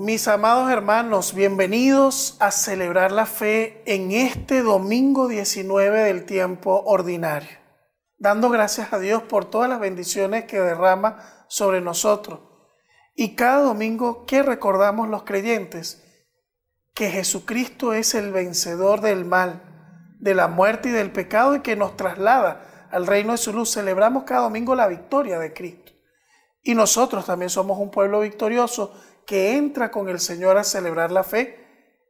Mis amados hermanos, bienvenidos a celebrar la fe en este domingo 19 del tiempo ordinario, dando gracias a Dios por todas las bendiciones que derrama sobre nosotros. Y cada domingo que recordamos los creyentes que Jesucristo es el vencedor del mal, de la muerte y del pecado, y que nos traslada al reino de su luz. Celebramos cada domingo la victoria de Cristo. Y nosotros también somos un pueblo victorioso que entra con el Señor a celebrar la fe,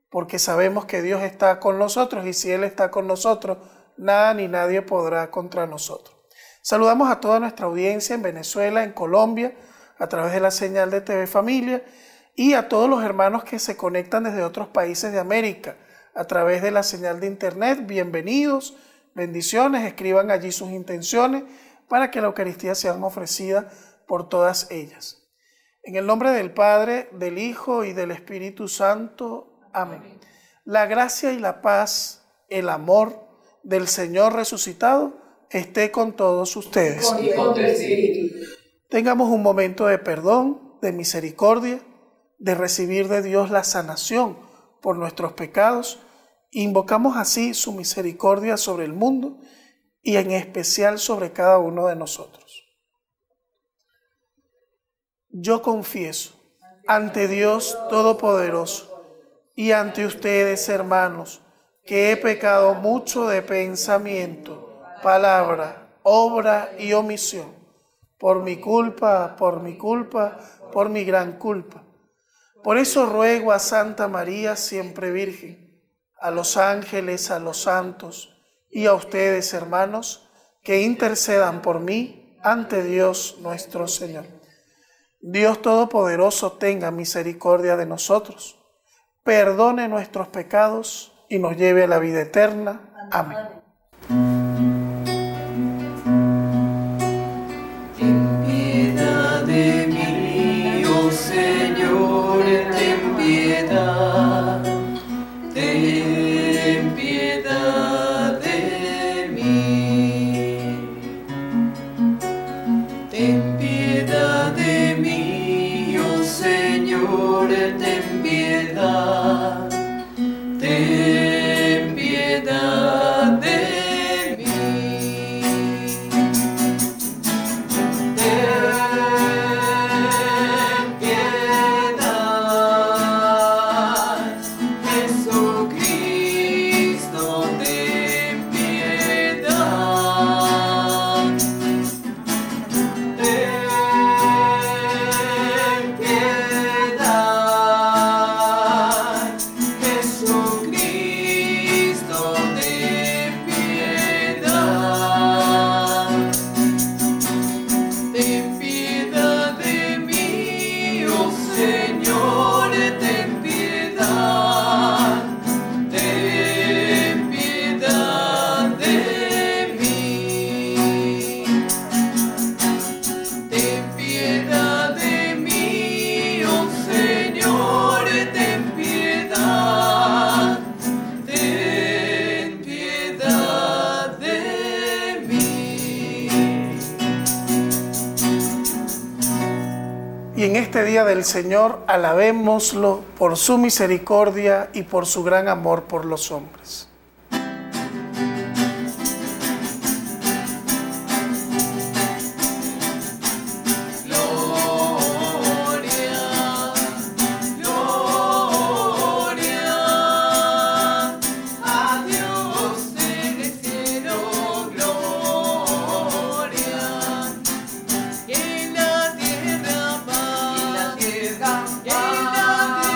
porque sabemos que Dios está con nosotros, y si Él está con nosotros, nada ni nadie podrá contra nosotros. Saludamos a toda nuestra audiencia en Venezuela, en Colombia, a través de la señal de TV Familia, y a todos los hermanos que se conectan desde otros países de América, a través de la señal de internet. Bienvenidos, bendiciones, escriban allí sus intenciones para que la Eucaristía sea ofrecida por todas ellas. En el nombre del Padre, del Hijo y del Espíritu Santo. Amén. La gracia y la paz, el amor del Señor resucitado esté con todos ustedes. Y con tu espíritu. Tengamos un momento de perdón, de misericordia, de recibir de Dios la sanación por nuestros pecados. Invocamos así su misericordia sobre el mundo y en especial sobre cada uno de nosotros. Yo confieso ante Dios Todopoderoso y ante ustedes, hermanos, que he pecado mucho de pensamiento, palabra, obra y omisión, por mi culpa, por mi gran culpa. Por eso ruego a Santa María, siempre Virgen, a los ángeles, a los santos y a ustedes, hermanos, que intercedan por mí ante Dios nuestro Señor. Dios Todopoderoso tenga misericordia de nosotros, perdone nuestros pecados y nos lleve a la vida eterna. Amén. Ten piedad de mí, oh Señor, ten piedad. Ten piedad de mí. Ten piedad de mí, oh Señor, ten piedad. Ten piedad de mí. Ten piedad, Jesucristo, ten piedad. Ten piedad, Jesucristo, ten piedad. Ten piedad de mí, oh Señor, ten piedad. Ten piedad de mí. Ten piedad de mí, oh Señor, ten piedad. Ten piedad de mí. Y en este día del Señor, alabémoslo por su misericordia y por su gran amor por los hombres. Gloria, gloria a Dios en el cielo, gloria. Y en la tierra paz, y en la tierra paz,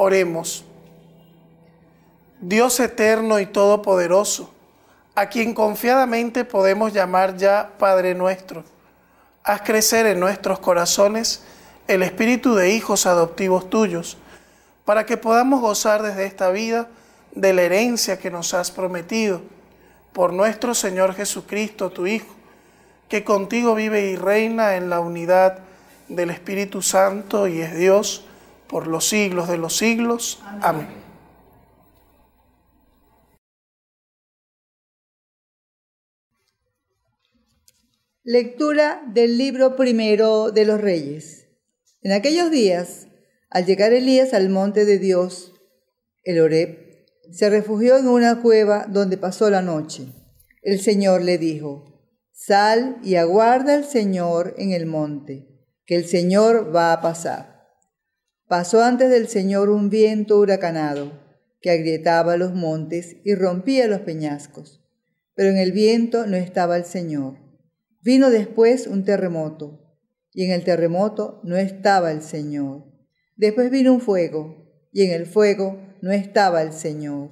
Oremos. Dios eterno y todopoderoso, a quien confiadamente podemos llamar ya Padre nuestro, haz crecer en nuestros corazones el espíritu de hijos adoptivos tuyos, para que podamos gozar desde esta vida de la herencia que nos has prometido, por nuestro Señor Jesucristo, tu Hijo, que contigo vive y reina en la unidad del Espíritu Santo y es Dios por los siglos de los siglos. Amén. Lectura del libro primero de los Reyes. En aquellos días, al llegar Elías al monte de Dios, el Horeb, se refugió en una cueva donde pasó la noche. El Señor le dijo: sal y aguarda al Señor en el monte, que el Señor va a pasar. Pasó antes del Señor un viento huracanado, que agrietaba los montes y rompía los peñascos. Pero en el viento no estaba el Señor. Vino después un terremoto, y en el terremoto no estaba el Señor. Después vino un fuego, y en el fuego no estaba el Señor.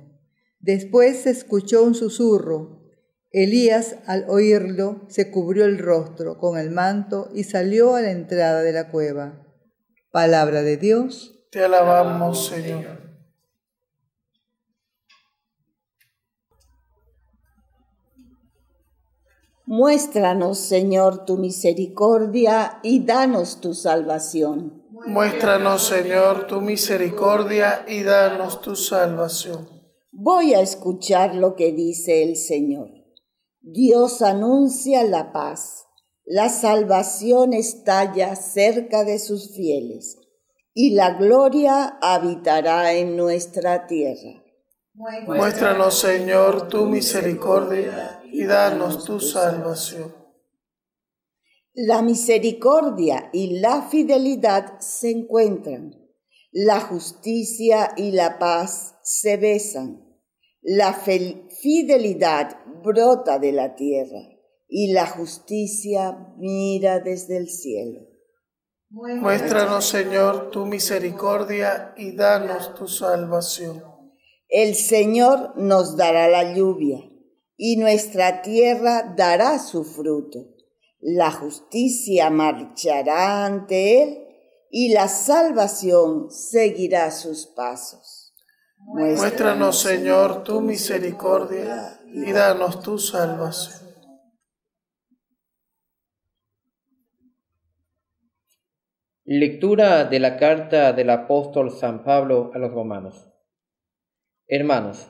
Después se escuchó un susurro. Elías, al oírlo, se cubrió el rostro con el manto y salió a la entrada de la cueva. Palabra de Dios. Te alabamos, Señor. Muéstranos, Señor, tu misericordia y danos tu salvación. Muéstranos, Señor, tu misericordia y danos tu salvación. Voy a escuchar lo que dice el Señor. Dios anuncia la paz. La salvación está ya cerca de sus fieles, y la gloria habitará en nuestra tierra. Muéstranos, Señor, tu misericordia y danos tu salvación. La misericordia y la fidelidad se encuentran. La justicia y la paz se besan. La fidelidad brota de la tierra y la justicia mira desde el cielo. Muéstranos, Señor, tu misericordia y danos tu salvación. El Señor nos dará la lluvia y nuestra tierra dará su fruto. La justicia marchará ante él y la salvación seguirá sus pasos. Muéstranos, Señor, tu misericordia y danos tu salvación. Lectura de la carta del apóstol San Pablo a los romanos. Hermanos,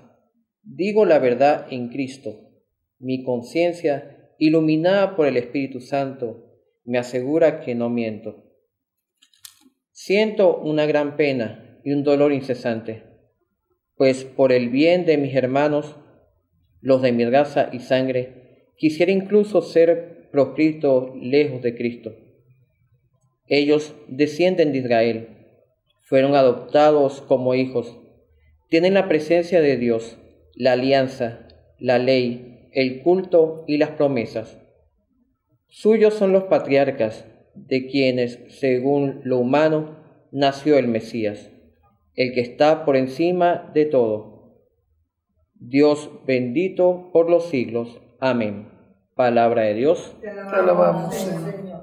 digo la verdad en Cristo. Mi conciencia, iluminada por el Espíritu Santo, me asegura que no miento. Siento una gran pena y un dolor incesante, pues por el bien de mis hermanos, los de mi raza y sangre, quisiera incluso ser proscrito lejos de Cristo. Ellos descienden de Israel, fueron adoptados como hijos, tienen la presencia de Dios, la alianza, la ley, el culto y las promesas. Suyos son los patriarcas, de quienes, según lo humano, nació el Mesías, el que está por encima de todo. Dios bendito por los siglos. Amén. Palabra de Dios. Te alabamos, Señor.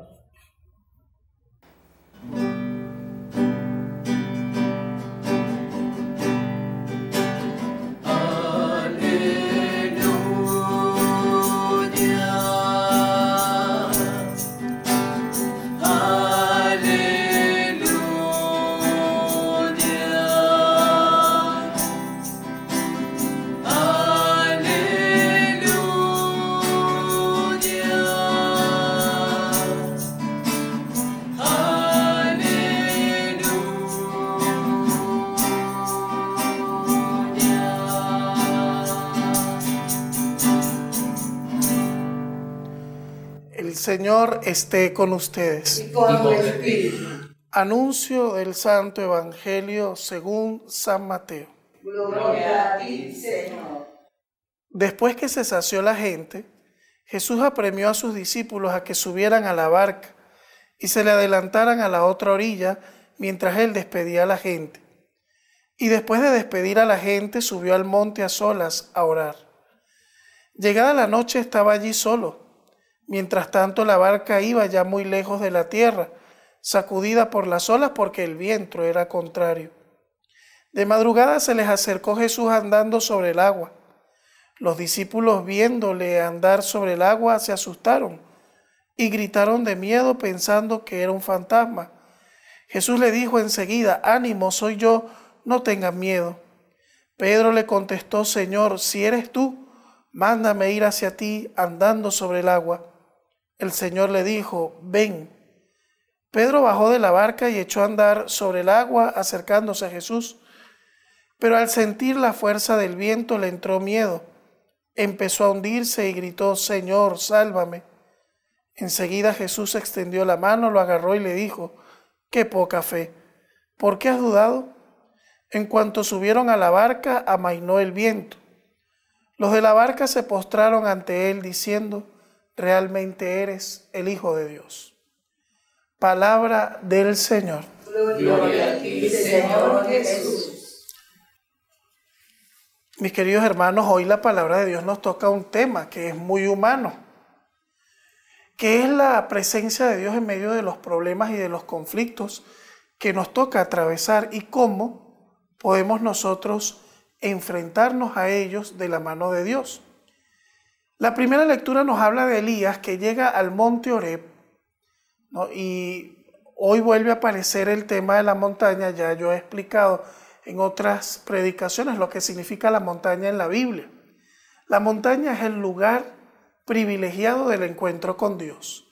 El Señor esté con ustedes. Y con tu espíritu. Anuncio del Santo Evangelio según San Mateo. Gloria a ti, Señor. Después que se sació la gente, Jesús apremió a sus discípulos a que subieran a la barca y se le adelantaran a la otra orilla mientras él despedía a la gente. y después de despedir a la gente subió al monte a solas a orar. Llegada la noche estaba allí solo. Mientras tanto la barca iba ya muy lejos de la tierra, sacudida por las olas porque el viento era contrario. De madrugada se les acercó Jesús andando sobre el agua. Los discípulos, viéndole andar sobre el agua, se asustaron y gritaron de miedo pensando que era un fantasma. Jesús le dijo enseguida: «Ánimo, soy yo, no tengan miedo». Pedro le contestó: «Señor, si eres tú, mándame ir hacia ti andando sobre el agua». El Señor le dijo: «Ven». Pedro bajó de la barca y echó a andar sobre el agua acercándose a Jesús. Pero al sentir la fuerza del viento le entró miedo. Empezó a hundirse y gritó: «Señor, sálvame». Enseguida Jesús extendió la mano, lo agarró y le dijo: «Qué poca fe, ¿por qué has dudado?». En cuanto subieron a la barca, amainó el viento. Los de la barca se postraron ante él diciendo: «Realmente eres el Hijo de Dios». Palabra del Señor. Gloria a ti, Señor Jesús. Mis queridos hermanos, hoy la palabra de Dios nos toca un tema que es muy humano, que es la presencia de Dios en medio de los problemas y de los conflictos que nos toca atravesar y cómo podemos nosotros enfrentarnos a ellos de la mano de Dios. La primera lectura nos habla de Elías que llega al monte Oreb, ¿no? Y hoy vuelve a aparecer el tema de la montaña. Ya yo he explicado en otras predicaciones lo que significa la montaña en la Biblia. La montaña es el lugar privilegiado del encuentro con Dios.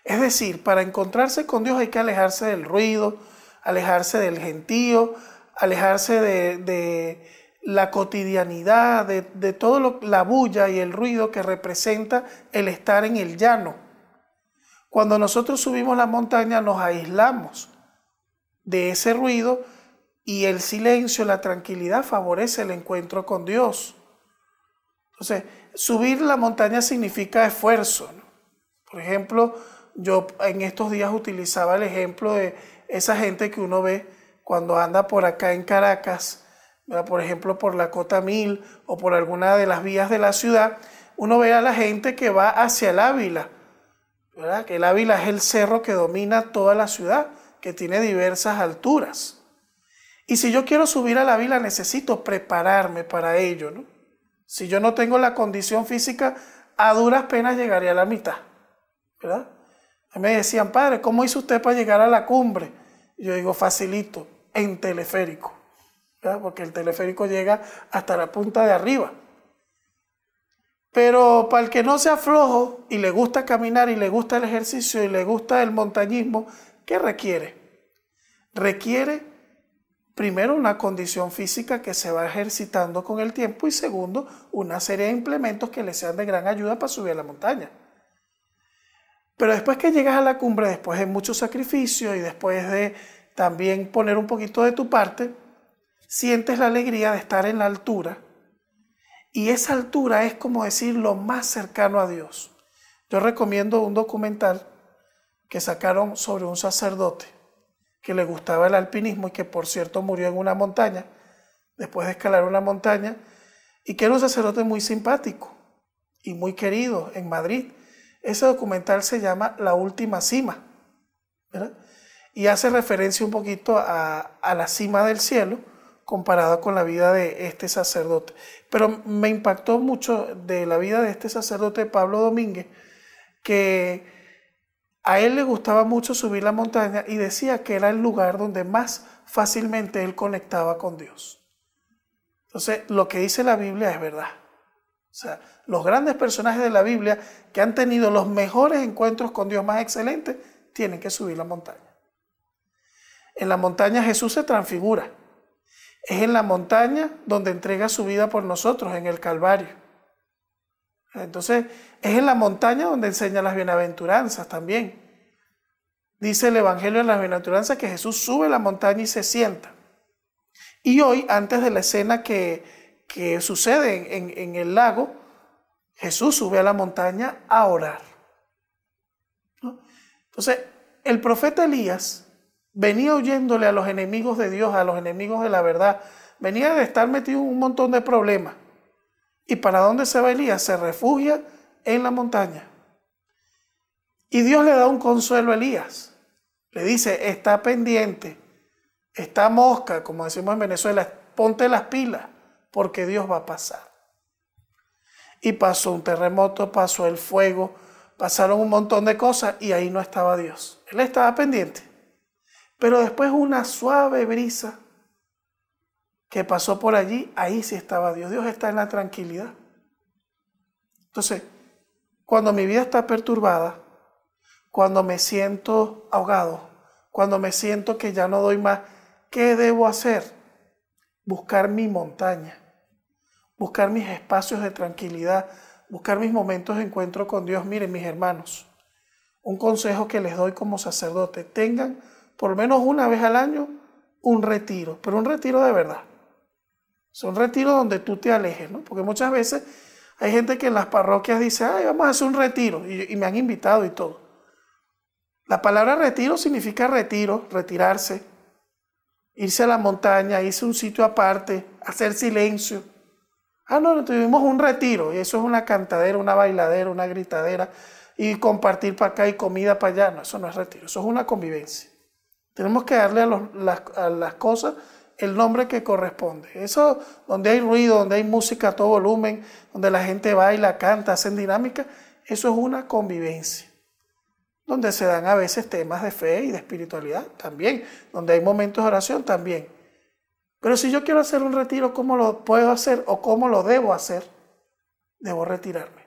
Es decir, para encontrarse con Dios hay que alejarse del ruido, alejarse del gentío, alejarse de la cotidianidad, de todo la bulla y el ruido que representa el estar en el llano. Cuando nosotros subimos la montaña nos aislamos de ese ruido y el silencio, la tranquilidad favorece el encuentro con Dios. Entonces, subir la montaña significa esfuerzo, ¿no? Por ejemplo, yo en estos días utilizaba el ejemplo de esa gente que uno ve cuando anda por acá en Caracas, ¿verdad? Por ejemplo, por la Cota 1000 o por alguna de las vías de la ciudad, uno ve a la gente que va hacia el Ávila, ¿verdad? Que el Ávila es el cerro que domina toda la ciudad, que tiene diversas alturas. Y si yo quiero subir al Ávila necesito prepararme para ello, ¿no? Si yo no tengo la condición física, a duras penas llegaré a la mitad, ¿verdad? Me decían: «Padre, ¿cómo hizo usted para llegar a la cumbre?». Y yo digo: facilito, en teleférico, ¿verdad? Porque el teleférico llega hasta la punta de arriba. Pero para el que no sea flojo y le gusta caminar y le gusta el ejercicio y le gusta el montañismo, ¿qué requiere? Requiere primero una condición física que se va ejercitando con el tiempo y segundo, una serie de implementos que le sean de gran ayuda para subir a la montaña. Pero después que llegas a la cumbre, después de mucho sacrificio y después de también poner un poquito de tu parte, sientes la alegría de estar en la altura. Y esa altura es como decir lo más cercano a Dios. Yo recomiendo un documental que sacaron sobre un sacerdote que le gustaba el alpinismo y que por cierto murió en una montaña, después de escalar una montaña, y que era un sacerdote muy simpático y muy querido en Madrid. Ese documental se llama La Última Cima, ¿verdad? Y hace referencia un poquito a la cima del cielo comparado con la vida de este sacerdote. Pero me impactó mucho de la vida de este sacerdote Pablo Domínguez, que a él le gustaba mucho subir la montaña y decía que era el lugar donde más fácilmente él conectaba con Dios. Entonces, lo que dice la Biblia es verdad. O sea, los grandes personajes de la Biblia que han tenido los mejores encuentros con Dios más excelentes tienen que subir la montaña. En la montaña Jesús se transfigura. Es en la montaña donde entrega su vida por nosotros, en el Calvario. Entonces, es en la montaña donde enseña las bienaventuranzas también. Dice el Evangelio de las Bienaventuranzas que Jesús sube la montaña y se sienta. Y hoy, antes de la escena que sucede en el lago, Jesús sube a la montaña a orar, ¿no? Entonces, el profeta Elías venía huyéndole a los enemigos de Dios, a los enemigos de la verdad. Venía de estar metido en un montón de problemas. ¿Y para dónde se va Elías? Se refugia en la montaña. Y Dios le da un consuelo a Elías. Le dice, está pendiente, está mosca, como decimos en Venezuela, ponte las pilas, porque Dios va a pasar. Y pasó un terremoto, pasó el fuego, pasaron un montón de cosas y ahí no estaba Dios. Él estaba pendiente. Pero después una suave brisa que pasó por allí, ahí sí estaba Dios. Dios está en la tranquilidad. Entonces, cuando mi vida está perturbada, cuando me siento ahogado, cuando me siento que ya no doy más, ¿qué debo hacer? Buscar mi montaña, buscar mis espacios de tranquilidad, buscar mis momentos de encuentro con Dios. Miren, mis hermanos, un consejo que les doy como sacerdote: tengan por lo menos una vez al año un retiro, pero un retiro de verdad. Es un retiro donde tú te alejes, ¿no? Porque muchas veces hay gente que en las parroquias dice, ay, vamos a hacer un retiro, y me han invitado y todo. La palabra retiro significa retiro, retirarse, irse a la montaña, irse a un sitio aparte, hacer silencio. No, tuvimos un retiro, y eso es una cantadera, una bailadera, una gritadera, y compartir para acá y comida para allá. No, eso no es retiro, eso es una convivencia. Tenemos que darle a las cosas el nombre que corresponde. Eso, donde hay ruido, donde hay música a todo volumen, donde la gente baila, canta, hacen dinámica, eso es una convivencia. Donde se dan a veces temas de fe y de espiritualidad también, donde hay momentos de oración también. Pero si yo quiero hacer un retiro, ¿cómo lo puedo hacer o cómo lo debo hacer? Debo retirarme.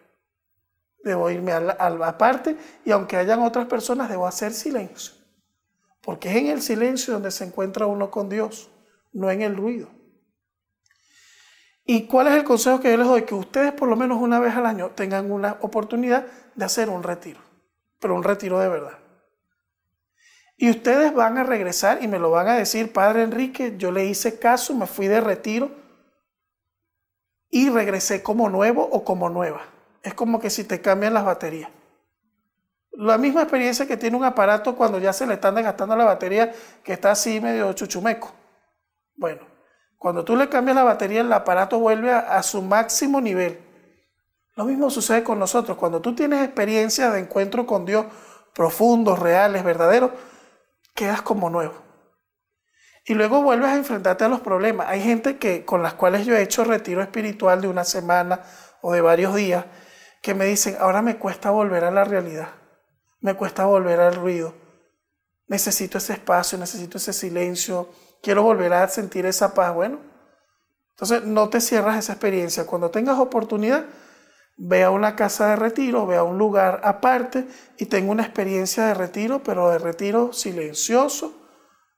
Debo irme aparte, y aunque hayan otras personas, debo hacer silencio. Porque es en el silencio donde se encuentra uno con Dios, no en el ruido. ¿Y cuál es el consejo que yo les doy? Que ustedes por lo menos una vez al año tengan una oportunidad de hacer un retiro, pero un retiro de verdad. Y ustedes van a regresar y me lo van a decir, Padre Enrique, yo le hice caso, me fui de retiro y regresé como nuevo o como nueva. Es como que si te cambian las baterías. La misma experiencia que tiene un aparato cuando ya se le están desgastando la batería, que está así medio chuchumeco. Bueno, cuando tú le cambias la batería, el aparato vuelve a su máximo nivel. Lo mismo sucede con nosotros. Cuando tú tienes experiencias de encuentro con Dios profundos, reales, verdaderos, quedas como nuevo. Y luego vuelves a enfrentarte a los problemas. Hay gente con las cuales yo he hecho retiro espiritual de una semana o de varios días, que me dicen, ahora me cuesta volver a la realidad. Me cuesta volver al ruido. Necesito ese espacio, necesito ese silencio. Quiero volver a sentir esa paz. Bueno, entonces no te cierras esa experiencia. Cuando tengas oportunidad, ve a una casa de retiro, ve a un lugar aparte y tenga una experiencia de retiro, pero de retiro silencioso,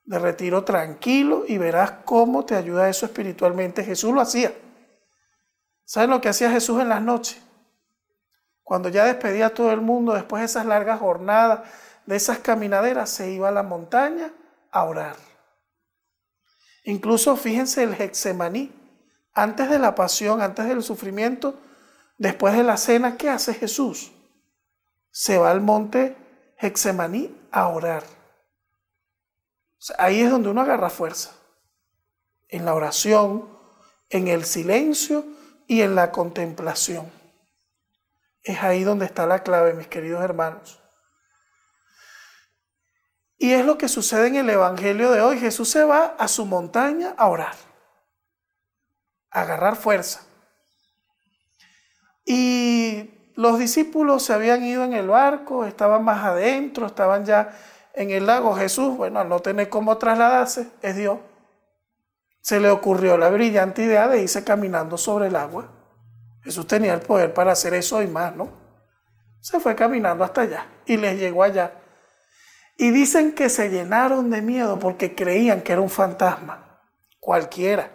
de retiro tranquilo, y verás cómo te ayuda eso espiritualmente. Jesús lo hacía. ¿Saben lo que hacía Jesús en las noches? Cuando ya despedía a todo el mundo, después de esas largas jornadas, de esas caminaderas, se iba a la montaña a orar. Incluso fíjense el Getsemaní, antes de la pasión, antes del sufrimiento, después de la cena, ¿qué hace Jesús? Se va al monte Getsemaní a orar. O sea, ahí es donde uno agarra fuerza, en la oración, en el silencio y en la contemplación. Es ahí donde está la clave, mis queridos hermanos. Y es lo que sucede en el Evangelio de hoy. Jesús se va a su montaña a orar, a agarrar fuerza. Y los discípulos se habían ido en el barco, estaban más adentro, estaban ya en el lago. Jesús, bueno, al no tener cómo trasladarse, es Dios, se le ocurrió la brillante idea de irse caminando sobre el agua. Jesús tenía el poder para hacer eso y más, ¿no? Se fue caminando hasta allá y les llegó allá. Y dicen que se llenaron de miedo porque creían que era un fantasma. Cualquiera.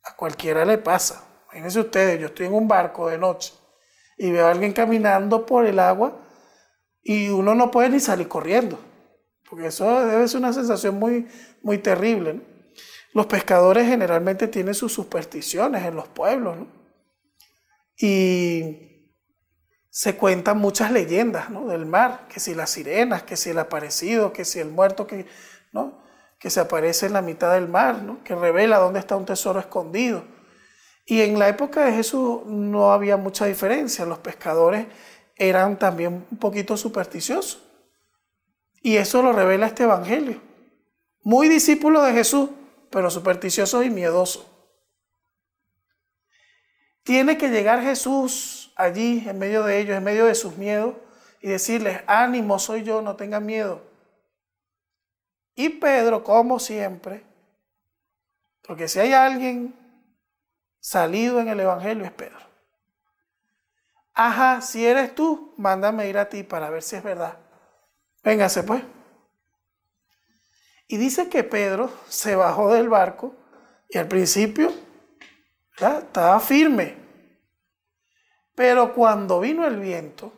A cualquiera le pasa. Imagínense ustedes, yo estoy en un barco de noche y veo a alguien caminando por el agua y uno no puede ni salir corriendo. Porque eso debe ser una sensación muy, muy terrible, ¿no? Los pescadores generalmente tienen sus supersticiones en los pueblos, ¿no? Y se cuentan muchas leyendas, ¿no?, del mar, que si las sirenas, que si el aparecido, que si el muerto, que ¿no? Que se aparece en la mitad del mar, ¿no? Que revela dónde está un tesoro escondido. Y en la época de Jesús no había mucha diferencia. Los pescadores eran también un poquito supersticiosos. Y eso lo revela este evangelio. Muy discípulos de Jesús, pero supersticiosos y miedosos. Tiene que llegar Jesús allí, en medio de ellos, en medio de sus miedos, y decirles: ánimo, soy yo, no tengan miedo. Y Pedro, como siempre, porque si hay alguien salido en el evangelio es Pedro. Ajá, si eres tú, mándame ir a ti para ver si es verdad. Véngase pues. Y dice que Pedro se bajó del barco y al principio, ¿verdad?, estaba firme. Pero cuando vino el viento,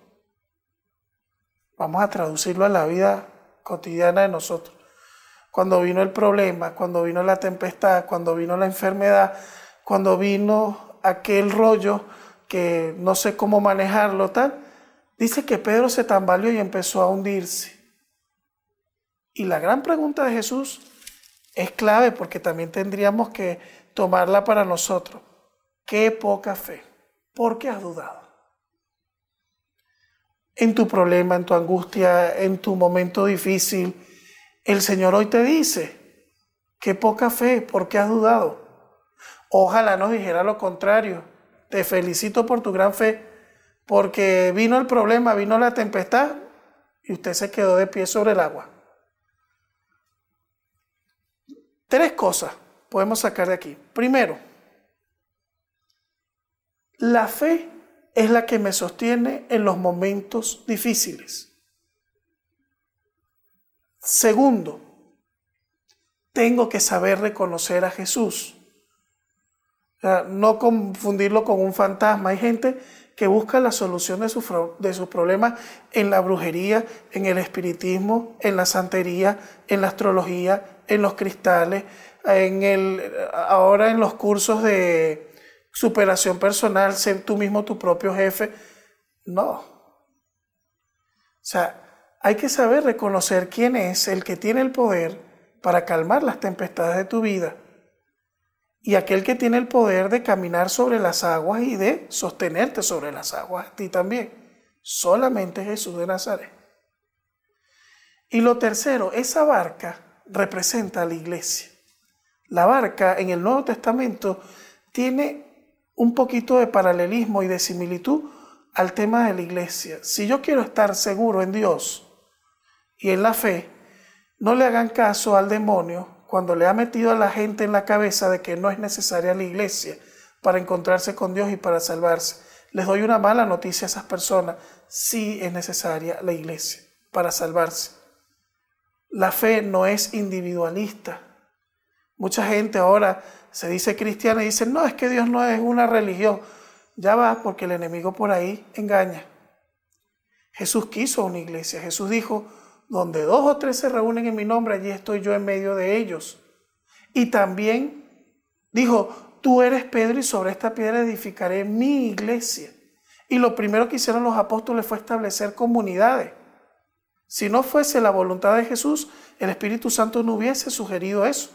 vamos a traducirlo a la vida cotidiana de nosotros. Cuando vino el problema, cuando vino la tempestad, cuando vino la enfermedad, cuando vino aquel rollo que no sé cómo manejarlo, tal, dice que Pedro se tambaleó y empezó a hundirse. Y la gran pregunta de Jesús es clave porque también tendríamos que tomarla para nosotros. ¡Qué poca fe! ¿Por qué has dudado? En tu problema, en tu angustia, en tu momento difícil, el Señor hoy te dice: ¡qué poca fe! ¿Por qué has dudado? Ojalá nos dijera lo contrario. Te felicito por tu gran fe, porque vino el problema, vino la tempestad y usted se quedó de pie sobre el agua. 3 cosas podemos sacar de aquí. Primero, la fe es la que me sostiene en los momentos difíciles. Segundo, tengo que saber reconocer a Jesús. No confundirlo con un fantasma. Hay gente que busca la solución de sus problemas en la brujería, en el espiritismo, en la santería, en la astrología, en los cristales, ahora en los cursos de superación personal, ser tú mismo tu propio jefe. No. O sea, hay que saber reconocer quién es el que tiene el poder para calmar las tempestades de tu vida. Y aquel que tiene el poder de caminar sobre las aguas y de sostenerte sobre las aguas, a ti también. Solamente Jesús de Nazaret. Y lo tercero, esa barca representa a la iglesia. La barca en el Nuevo Testamento tiene un poquito de paralelismo y de similitud al tema de la iglesia. Si yo quiero estar seguro en Dios y en la fe, no le hagan caso al demonio cuando le ha metido a la gente en la cabeza de que no es necesaria la iglesia para encontrarse con Dios y para salvarse. Les doy una mala noticia a esas personas: sí es necesaria la iglesia para salvarse. La fe no es individualista. Mucha gente ahora se dice cristiana y dice: no, es que Dios no es una religión. Ya va, porque el enemigo por ahí engaña. Jesús quiso una iglesia. Jesús dijo: donde 2 o 3 se reúnen en mi nombre, allí estoy yo en medio de ellos. Y también dijo: tú eres Pedro y sobre esta piedra edificaré mi iglesia. Y lo primero que hicieron los apóstoles fue establecer comunidades. Si no fuese la voluntad de Jesús, el Espíritu Santo no hubiese sugerido eso.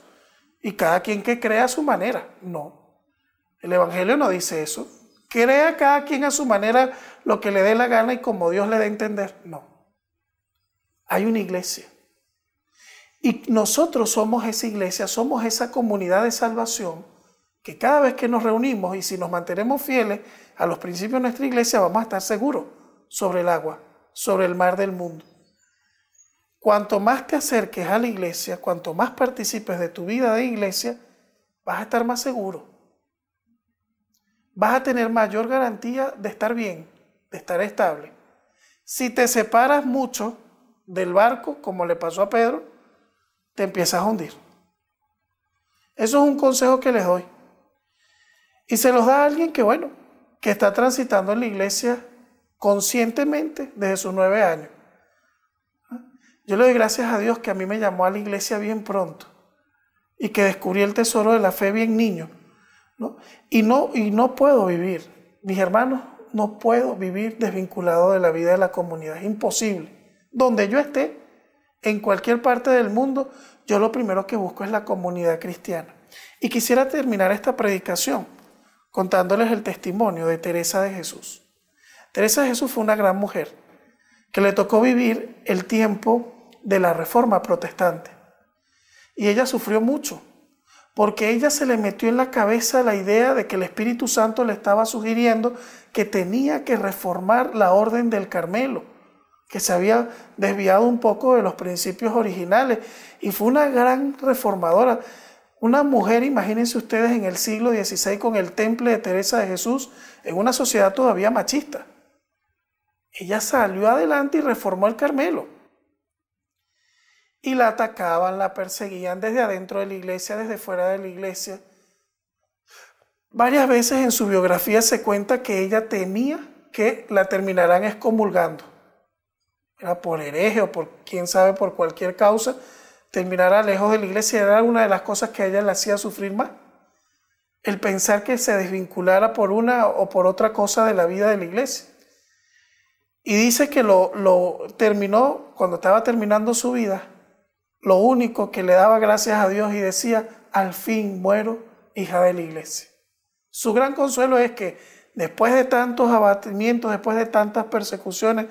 Y cada quien que crea a su manera. No. El Evangelio no dice eso. Crea cada quien a su manera lo que le dé la gana y como Dios le dé a entender. No. Hay una iglesia. Y nosotros somos esa iglesia, somos esa comunidad de salvación que cada vez que nos reunimos y si nos mantenemos fieles a los principios de nuestra iglesia, vamos a estar seguros sobre el agua, sobre el mar del mundo. Cuanto más te acerques a la iglesia, cuanto más participes de tu vida de iglesia, vas a estar más seguro. Vas a tener mayor garantía de estar bien, de estar estable. Si te separas mucho del barco, como le pasó a Pedro, te empiezas a hundir. Eso es un consejo que les doy. Y se los da a alguien que, bueno, que está transitando en la iglesia conscientemente desde sus 9 años. Yo le doy gracias a Dios que a mí me llamó a la iglesia bien pronto y que descubrí el tesoro de la fe bien niño, ¿no? Y no puedo vivir, mis hermanos, no puedo vivir desvinculado de la vida de la comunidad. Es imposible. Donde yo esté, en cualquier parte del mundo, yo lo primero que busco es la comunidad cristiana. Y quisiera terminar esta predicación contándoles el testimonio de Teresa de Jesús. Teresa de Jesús fue una gran mujer que le tocó vivir el tiempo de la Reforma Protestante. Y ella sufrió mucho, porque ella se le metió en la cabeza la idea de que el Espíritu Santo le estaba sugiriendo que tenía que reformar la Orden del Carmelo, que se había desviado un poco de los principios originales, y fue una gran reformadora. Una mujer, imagínense ustedes, en el siglo XVI con el temple de Teresa de Jesús, en una sociedad todavía machista. Ella salió adelante y reformó el Carmelo. Y la atacaban, la perseguían desde adentro de la iglesia, desde fuera de la iglesia. Varias veces en su biografía se cuenta que ella temía que la terminaran excomulgando. Era por hereje o por quién sabe, por cualquier causa, terminara lejos de la iglesia. Era una de las cosas que a ella le hacía sufrir más. El pensar que se desvinculara por una o por otra cosa de la vida de la iglesia. Y dice que lo terminó, cuando estaba terminando su vida, lo único que le daba gracias a Dios y decía, al fin muero, hija de la iglesia. Su gran consuelo es que después de tantos abatimientos, después de tantas persecuciones,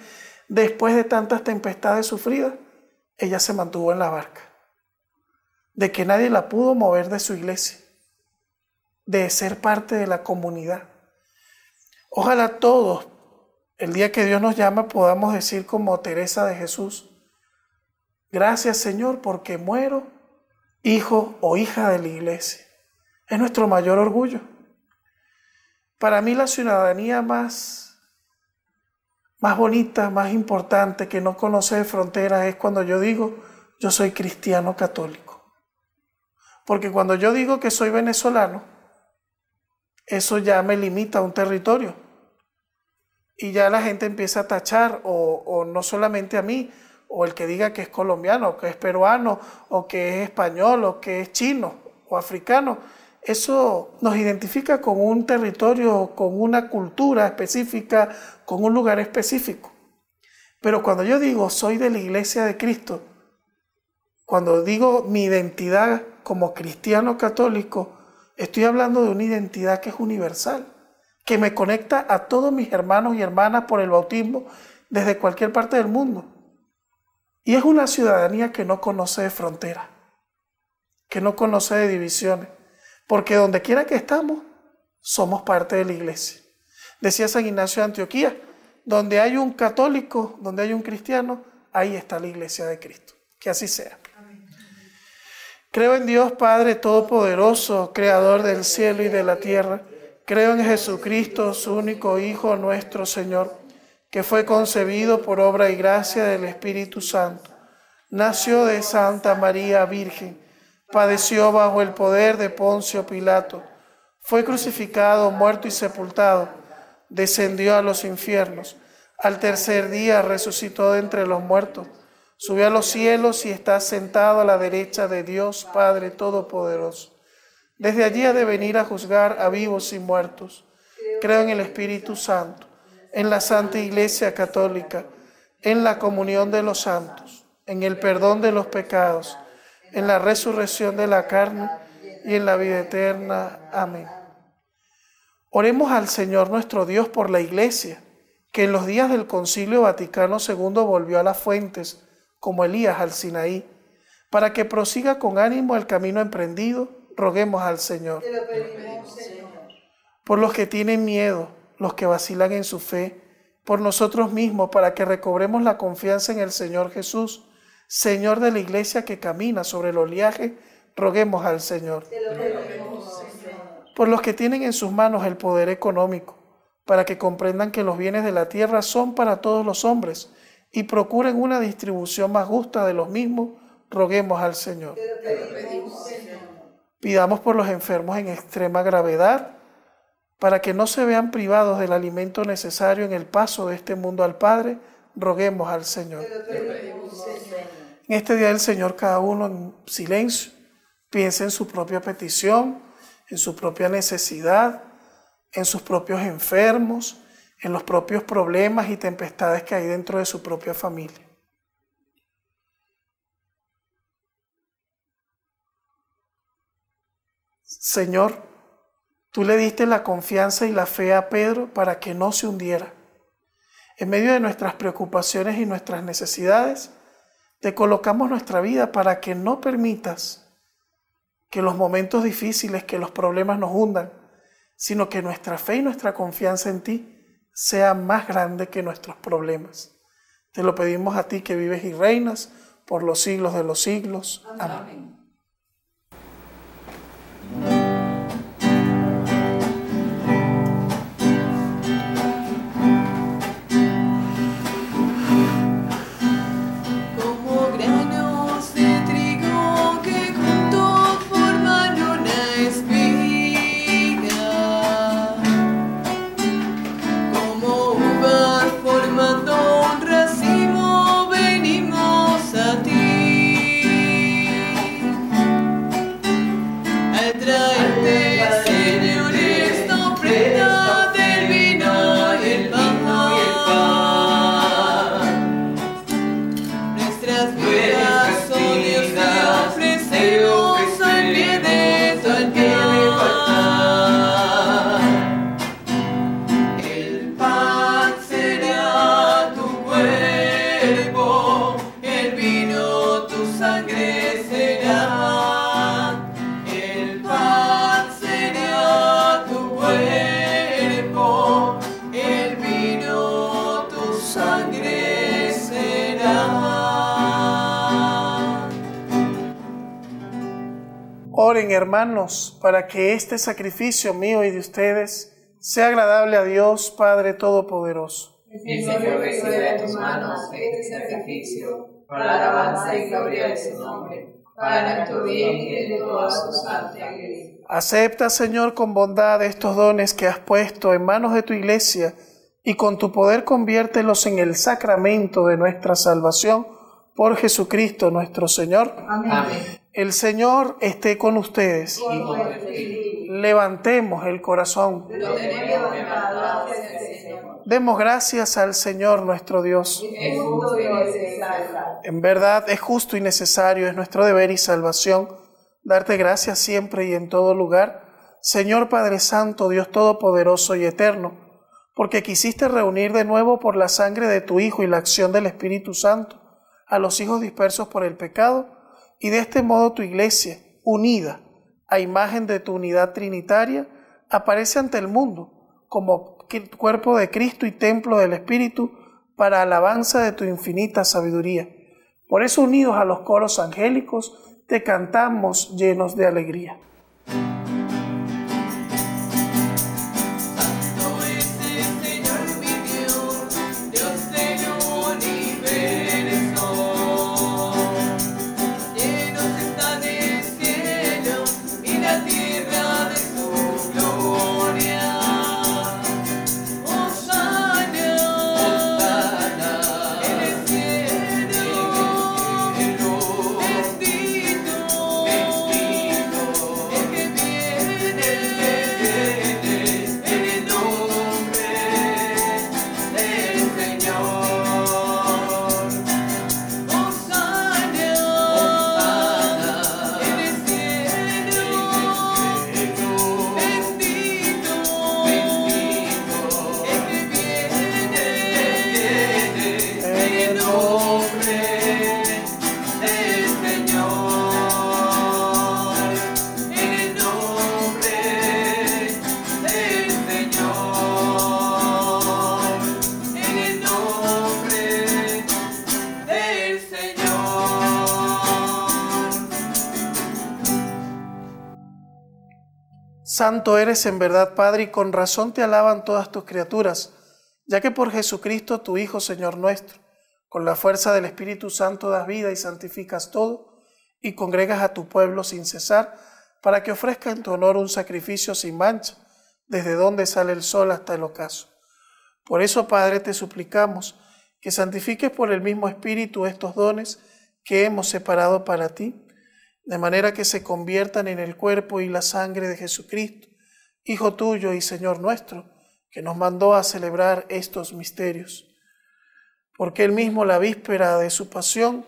después de tantas tempestades sufridas, ella se mantuvo en la barca. De que nadie la pudo mover de su iglesia, de ser parte de la comunidad. Ojalá todos, el día que Dios nos llama, podamos decir como Teresa de Jesús, gracias Señor porque muero hijo o hija de la iglesia. Es nuestro mayor orgullo. Para mí la ciudadanía más bonita, más importante, que no conoce de fronteras, es cuando yo digo, yo soy cristiano católico. Porque cuando yo digo que soy venezolano, eso ya me limita a un territorio. Y ya la gente empieza a tachar, o no solamente a mí, o el que diga que es colombiano, o que es peruano, o que es español, o que es chino, o africano. Eso nos identifica con un territorio, con una cultura específica, con un lugar específico. Pero cuando yo digo soy de la Iglesia de Cristo, cuando digo mi identidad como cristiano católico, estoy hablando de una identidad que es universal, que me conecta a todos mis hermanos y hermanas por el bautismo desde cualquier parte del mundo. Y es una ciudadanía que no conoce de fronteras, que no conoce de divisiones, porque donde quiera que estamos, somos parte de la iglesia. Decía San Ignacio de Antioquía, donde hay un católico, donde hay un cristiano, ahí está la iglesia de Cristo. Que así sea. Creo en Dios Padre Todopoderoso, Creador del cielo y de la tierra. Creo en Jesucristo, su único Hijo, nuestro Señor, que fue concebido por obra y gracia del Espíritu Santo. Nació de Santa María Virgen, padeció bajo el poder de Poncio Pilato, fue crucificado, muerto y sepultado, descendió a los infiernos, al tercer día resucitó de entre los muertos, subió a los cielos y está sentado a la derecha de Dios Padre Todopoderoso. Desde allí ha de venir a juzgar a vivos y muertos. Creo en el Espíritu Santo, en la Santa Iglesia Católica, en la comunión de los santos, en el perdón de los pecados, en la resurrección de la carne y en la vida eterna. Amén. Oremos al Señor nuestro Dios por la Iglesia, que en los días del Concilio Vaticano II volvió a las fuentes, como Elías al Sinaí, para que prosiga con ánimo el camino emprendido. Roguemos al Señor. Te lo pedimos, Señor. Por los que tienen miedo, los que vacilan en su fe, por nosotros mismos, para que recobremos la confianza en el Señor Jesús, Señor de la Iglesia que camina sobre el oleaje, roguemos al Señor. Te lo pedimos, Señor. Por los que tienen en sus manos el poder económico, para que comprendan que los bienes de la tierra son para todos los hombres y procuren una distribución más justa de los mismos, roguemos al Señor. Te lo pedimos, Señor. Pidamos por los enfermos en extrema gravedad, para que no se vean privados del alimento necesario en el paso de este mundo al Padre, roguemos al Señor. Te lo pedimos, Señor. En este día del Señor, cada uno en silencio piense en su propia petición, en su propia necesidad, en sus propios enfermos, en los propios problemas y tempestades que hay dentro de su propia familia. Señor, tú le diste la confianza y la fe a Pedro para que no se hundiera. En medio de nuestras preocupaciones y nuestras necesidades, te colocamos nuestra vida para que no permitas que los momentos difíciles, que los problemas nos hundan, sino que nuestra fe y nuestra confianza en ti sea más grande que nuestros problemas. Te lo pedimos a ti que vives y reinas por los siglos de los siglos. Amén. Oren, hermanos, para que este sacrificio mío y de ustedes sea agradable a Dios Padre Todopoderoso. El Señor reciba de tus manos este sacrificio para la alabanza y gloria de su nombre, para nuestro bien y el de toda su santa iglesia. Acepta, Señor, con bondad estos dones que has puesto en manos de tu iglesia y con tu poder conviértelos en el sacramento de nuestra salvación por Jesucristo nuestro Señor. Amén. El Señor esté con ustedes. Levantemos el corazón. Lo tenemos levantado hacia el Señor. Demos gracias al Señor nuestro Dios. Es justo y necesario. En verdad es justo y necesario, es nuestro deber y salvación darte gracias siempre y en todo lugar, Señor Padre Santo, Dios Todopoderoso y Eterno, porque quisiste reunir de nuevo por la sangre de tu Hijo y la acción del Espíritu Santo a los hijos dispersos por el pecado, y de este modo tu iglesia, unida a imagen de tu unidad trinitaria, aparece ante el mundo como cuerpo de Cristo y templo del Espíritu para alabanza de tu infinita sabiduría. Por eso, unidos a los coros angélicos, te cantamos llenos de alegría. Santo eres en verdad, Padre, y con razón te alaban todas tus criaturas, ya que por Jesucristo, tu Hijo, Señor nuestro, con la fuerza del Espíritu Santo das vida y santificas todo, y congregas a tu pueblo sin cesar, para que ofrezca en tu honor un sacrificio sin mancha, desde donde sale el sol hasta el ocaso. Por eso, Padre, te suplicamos que santifiques por el mismo Espíritu estos dones que hemos separado para ti, de manera que se conviertan en el cuerpo y la sangre de Jesucristo, Hijo tuyo y Señor nuestro, que nos mandó a celebrar estos misterios. Porque él mismo, la víspera de su pasión,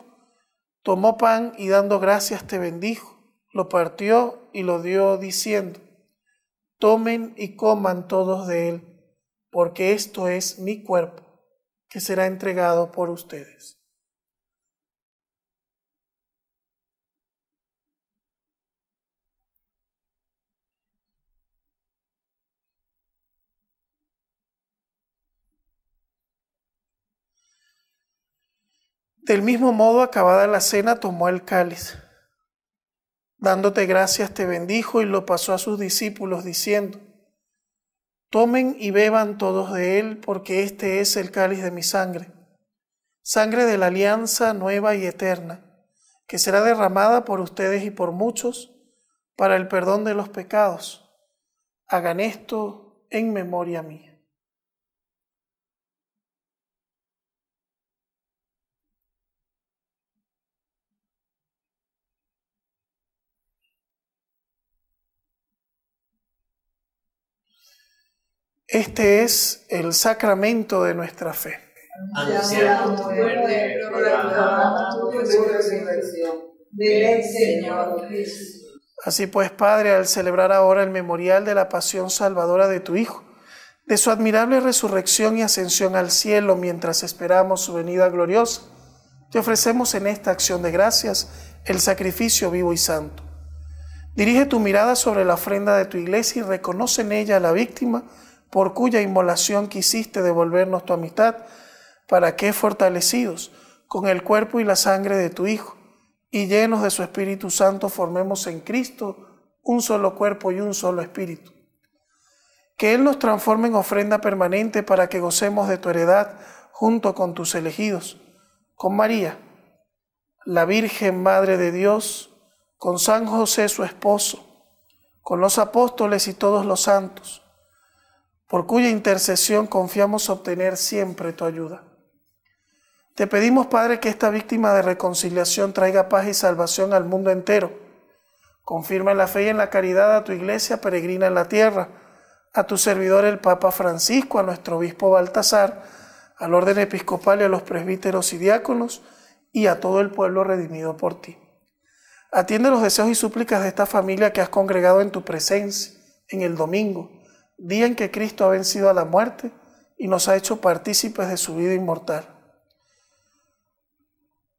tomó pan y dando gracias te bendijo, lo partió y lo dio diciendo: tomen y coman todos de él, porque esto es mi cuerpo, que será entregado por ustedes. Del mismo modo, acabada la cena, tomó el cáliz. Dándote gracias, te bendijo y lo pasó a sus discípulos, diciendo: tomen y beban todos de él, porque este es el cáliz de mi sangre, sangre de la alianza nueva y eterna, que será derramada por ustedes y por muchos para el perdón de los pecados. Hagan esto en memoria mía. Este es el sacramento de nuestra fe. Anunciamos tu muerte, proclamamos tu resurrección. Ven, Señor Jesús. Así pues, Padre, al celebrar ahora el memorial de la pasión salvadora de tu Hijo, de su admirable resurrección y ascensión al cielo mientras esperamos su venida gloriosa, te ofrecemos en esta acción de gracias el sacrificio vivo y santo. Dirige tu mirada sobre la ofrenda de tu iglesia y reconoce en ella a la víctima por cuya inmolación quisiste devolvernos tu amistad, para que, fortalecidos con el cuerpo y la sangre de tu Hijo, y llenos de su Espíritu Santo, formemos en Cristo un solo cuerpo y un solo espíritu. Que Él nos transforme en ofrenda permanente para que gocemos de tu heredad junto con tus elegidos, con María, la Virgen Madre de Dios, con San José su esposo, con los apóstoles y todos los santos, por cuya intercesión confiamos obtener siempre tu ayuda. Te pedimos, Padre, que esta víctima de reconciliación traiga paz y salvación al mundo entero. Confirma en la fe y en la caridad a tu iglesia peregrina en la tierra, a tu servidor el Papa Francisco, a nuestro obispo Baltasar, al orden episcopal y a los presbíteros y diáconos, y a todo el pueblo redimido por ti. Atiende los deseos y súplicas de esta familia que has congregado en tu presencia en el domingo, día en que Cristo ha vencido a la muerte y nos ha hecho partícipes de su vida inmortal.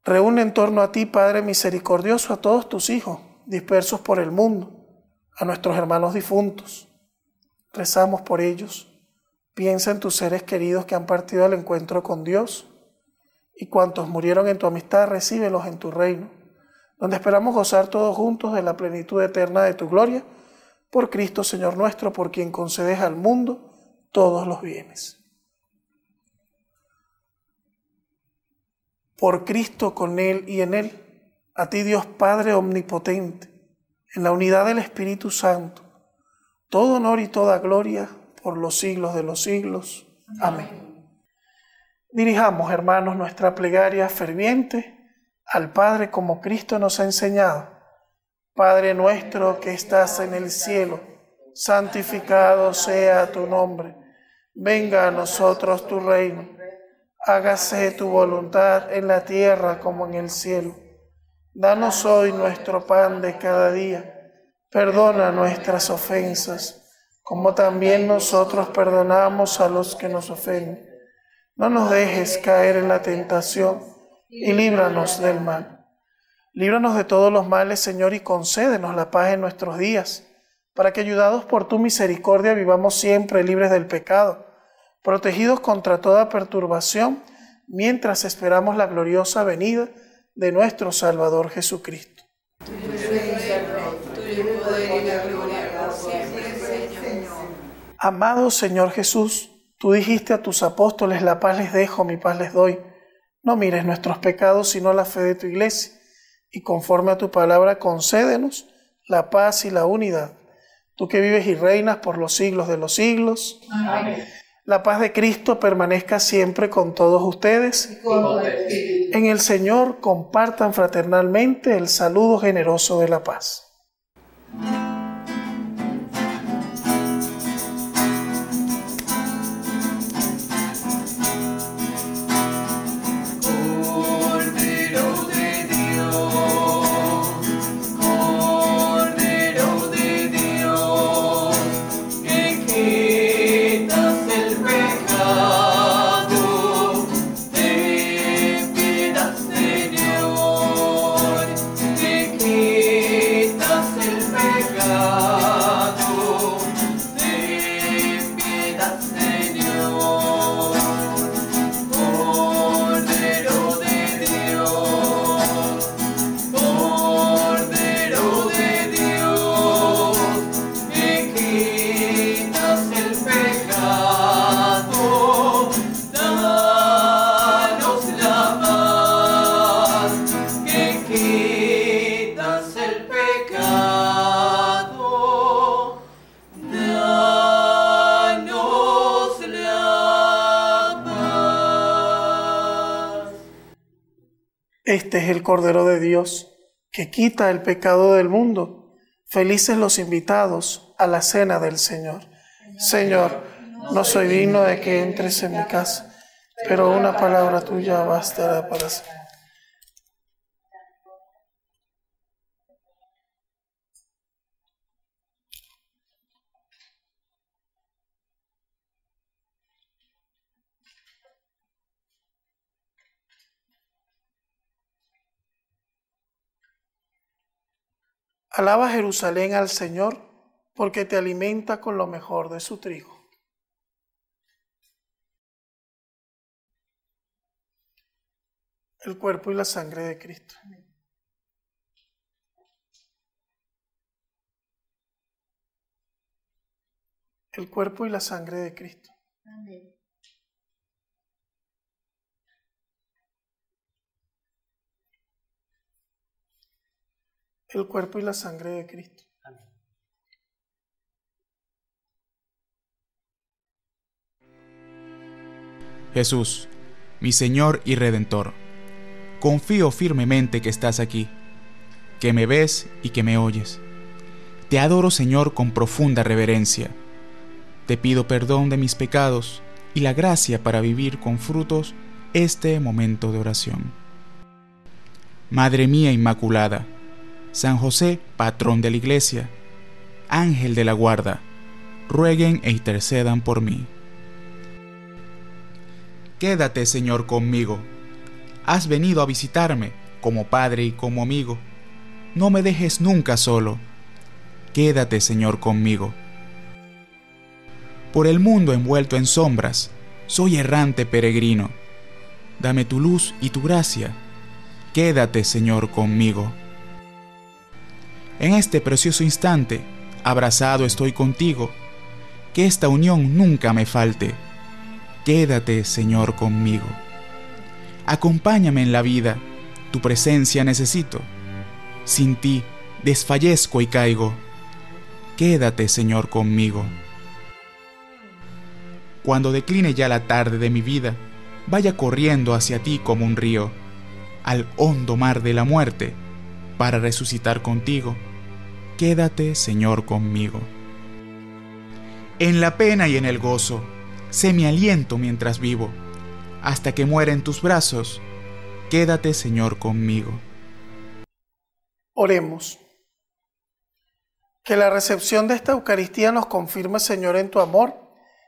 Reúne en torno a ti, Padre misericordioso, a todos tus hijos dispersos por el mundo, a nuestros hermanos difuntos. Rezamos por ellos. Piensa en tus seres queridos que han partido al encuentro con Dios, y cuantos murieron en tu amistad, recíbelos en tu reino, donde esperamos gozar todos juntos de la plenitud eterna de tu gloria, por Cristo Señor nuestro, por quien concedes al mundo todos los bienes. Por Cristo, con Él y en Él, a ti Dios Padre omnipotente, en la unidad del Espíritu Santo, todo honor y toda gloria por los siglos de los siglos. Amén. Dirijamos, hermanos, nuestra plegaria ferviente al Padre como Cristo nos ha enseñado. Padre nuestro que estás en el cielo, santificado sea tu nombre. Venga a nosotros tu reino. Hágase tu voluntad en la tierra como en el cielo. Danos hoy nuestro pan de cada día. Perdona nuestras ofensas, como también nosotros perdonamos a los que nos ofenden. No nos dejes caer en la tentación y líbranos del mal. Líbranos de todos los males, Señor, y concédenos la paz en nuestros días, para que, ayudados por tu misericordia, vivamos siempre libres del pecado, protegidos contra toda perturbación, mientras esperamos la gloriosa venida de nuestro Salvador Jesucristo. Tuyo es el reino, tuyo el poder y la gloria por siempre, Señor. Amado Señor Jesús, tú dijiste a tus apóstoles: la paz les dejo, mi paz les doy. No mires nuestros pecados, sino la fe de tu iglesia. Y conforme a tu palabra, concédenos la paz y la unidad. Tú que vives y reinas por los siglos de los siglos. Amén. La paz de Cristo permanezca siempre con todos ustedes. En el Señor compartan fraternalmente el saludo generoso de la paz. Cordero de Dios, pecado, ten piedad, Señor. Cordero de Dios, Cordero de Dios, que quitas el pecado, danos la paz, que quitas el pecado, danos la paz. Este es el Cordero de Dios, que quita el pecado del mundo. Felices los invitados a la cena del Señor. Señor, no soy digno de que entres en mi casa, pero una palabra tuya bastará para siempre. Alaba Jerusalén al Señor, porque te alimenta con lo mejor de su trigo. El cuerpo y la sangre de Cristo. El cuerpo y la sangre de Cristo. El cuerpo y la sangre de Cristo. Jesús, mi Señor y Redentor, confío firmemente que estás aquí, que me ves y que me oyes. Te adoro, Señor, con profunda reverencia. Te pido perdón de mis pecados y la gracia para vivir con frutos este momento de oración. Madre mía Inmaculada, San José, patrón de la Iglesia, Ángel de la guarda, rueguen e intercedan por mí. Quédate, Señor, conmigo. Has venido a visitarme como Padre y como amigo. No me dejes nunca solo. Quédate, Señor, conmigo. Por el mundo envuelto en sombras, soy errante peregrino. Dame tu luz y tu gracia. Quédate, Señor, conmigo. En este precioso instante, abrazado estoy contigo. Que esta unión nunca me falte. Quédate, Señor, conmigo. Acompáñame en la vida, tu presencia necesito. Sin ti desfallezco y caigo. Quédate, Señor, conmigo. Cuando decline ya la tarde de mi vida, vaya corriendo hacia ti como un río, al hondo mar de la muerte, para resucitar contigo. Quédate, Señor, conmigo. En la pena y en el gozo, sé mi aliento mientras vivo, hasta que muera en tus brazos. Quédate, Señor, conmigo. Oremos. Que la recepción de esta Eucaristía nos confirme, Señor, en tu amor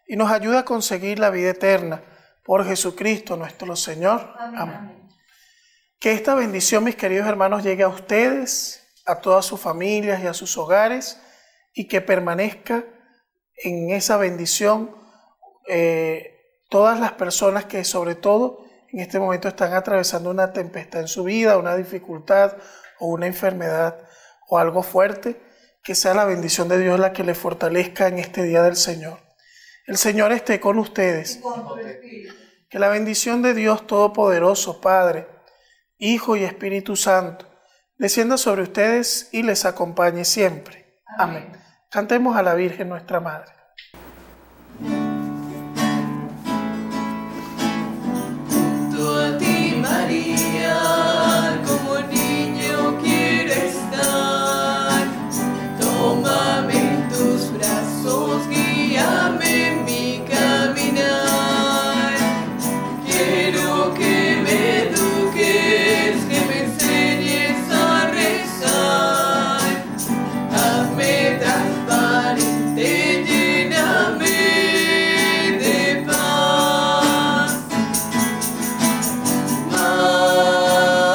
y nos ayude a conseguir la vida eterna. Por Jesucristo nuestro Señor. Amén. Que esta bendición, mis queridos hermanos, llegue a ustedes, a todas sus familias y a sus hogares, y que permanezca en esa bendición todas las personas que sobre todo en este momento están atravesando una tempestad en su vida, una dificultad o una enfermedad o algo fuerte, que sea la bendición de Dios la que les fortalezca en este día del Señor. El Señor esté con ustedes. Que la bendición de Dios Todopoderoso, Padre, Hijo y Espíritu Santo, descienda sobre ustedes y les acompañe siempre. Amén. Cantemos a la Virgen nuestra Madre. Junto a ti, María, como niño quiero estar. Tómame en tus brazos, guíame en mi caminar. Quiero que me eduques, que me enseñes a rezar. Hazme transparente, lléname de paz. María,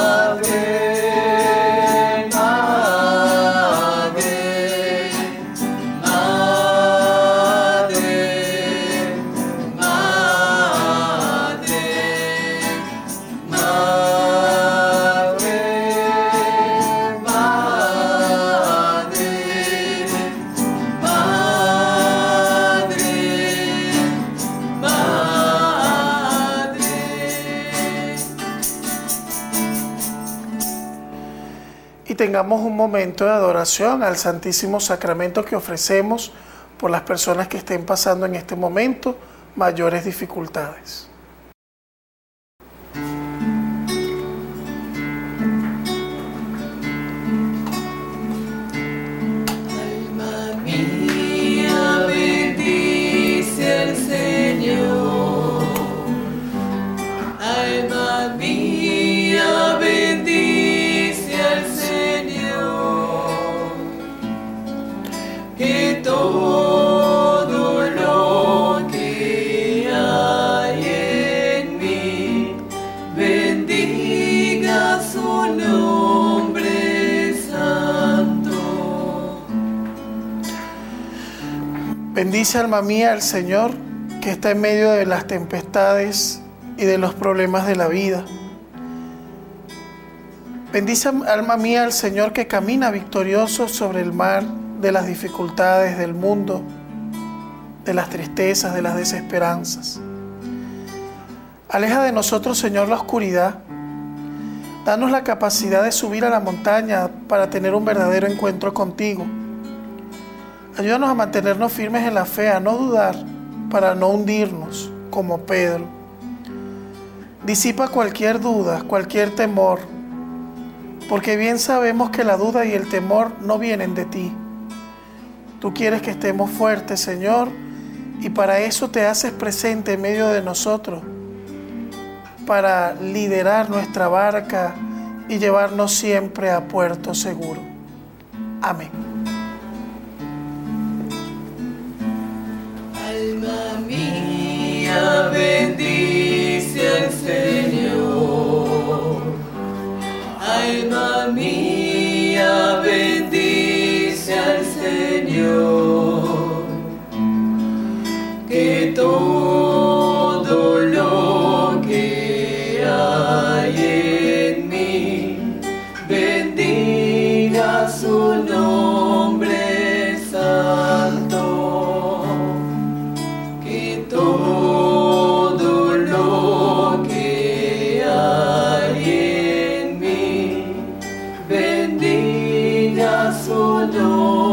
tengamos un momento de adoración al Santísimo Sacramento que ofrecemos por las personas que estén pasando en este momento mayores dificultades. Todo lo que hay en mí bendiga su nombre santo. Bendice, alma mía, al Señor que está en medio de las tempestades y de los problemas de la vida. Bendice, alma mía, al Señor que camina victorioso sobre el mar de las dificultades del mundo, de las tristezas, de las desesperanzas. Aleja de nosotros, Señor, la oscuridad. Danos la capacidad de subir a la montaña para tener un verdadero encuentro contigo. Ayúdanos a mantenernos firmes en la fe, a no dudar, para no hundirnos como Pedro. Disipa cualquier duda, cualquier temor, porque bien sabemos que la duda y el temor no vienen de ti. Tú quieres que estemos fuertes, Señor, y para eso te haces presente en medio de nosotros, para liderar nuestra barca y llevarnos siempre a puerto seguro. Amén. Alma mía, bendice al Señor. Alma mía, bendice al Señor, que todo lo que hay en mí bendiga su nombre santo, que todo lo que hay en mí bendiga su nombre.